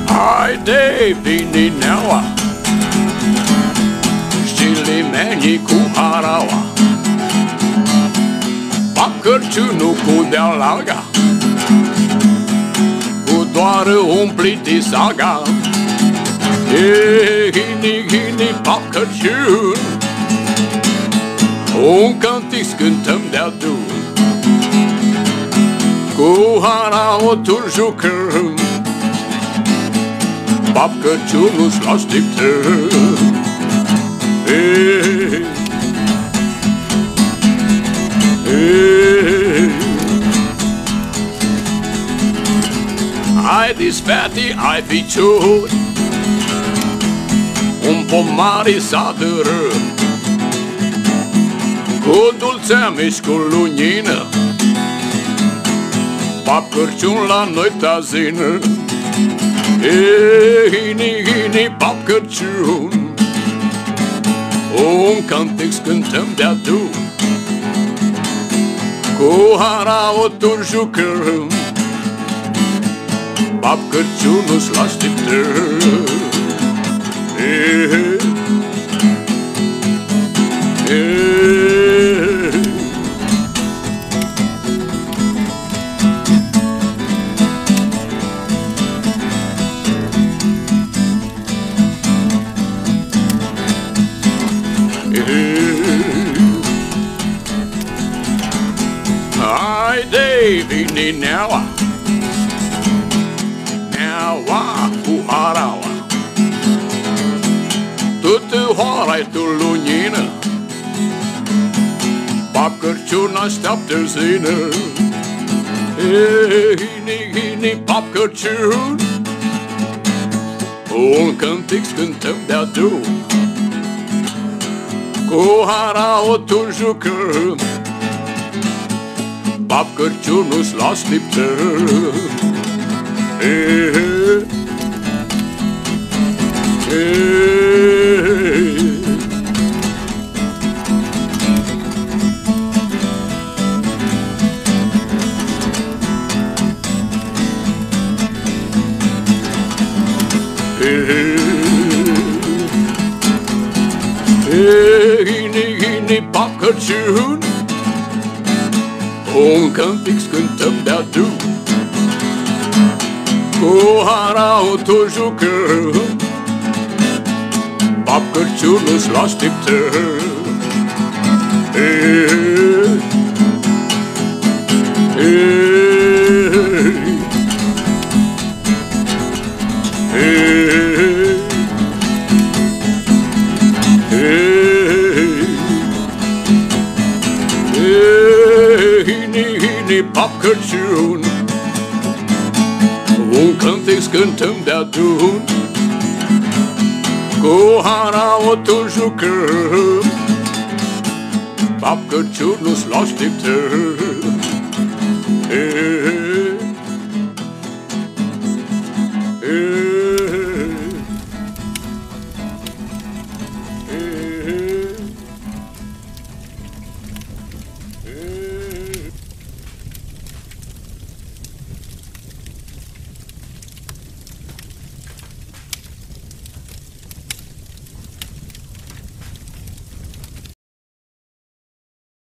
Haide, vine neaua, și limenii cu haraua, fac cărciunul cu de-a larga, cu doar umpliti saga. Hini, hini, fac cărciun, un cantic cântăm de-a dun, cu harautul jucăm, Pap Crăciunul-ți l-așteptăm. Ai disfeti, ai piciori, un pomari s-a dărâm, cu dulțeame și cu lunină, Pap Crăciun la noi tazină. Hini, hini, Pap Crăciun, un cântec cântăm de-a dun, cu harautul jucăm, Pap Crăciunul-ți l-așteptăm. Haide, vine neaua, neaua cu haraua, toată hoara-i tu lunină, Pap Crăciun așteaptă zină. Hini, hini, Pap Crăciun, un cântec cântăm de-a dun, cu harautul jucăm, Pap Crăciunul-ți l-așteptăm. Hini, hini, Pap Crăciun, un cântec cântăm de-a dun, cu harautul jucăm, Pap Crăciunul-ți l-așteptăm. Pap Crăciun, un cântec cântăm de-a dun, cu harautul jucăm, Pap Crăciunul-ți l-așteptăm.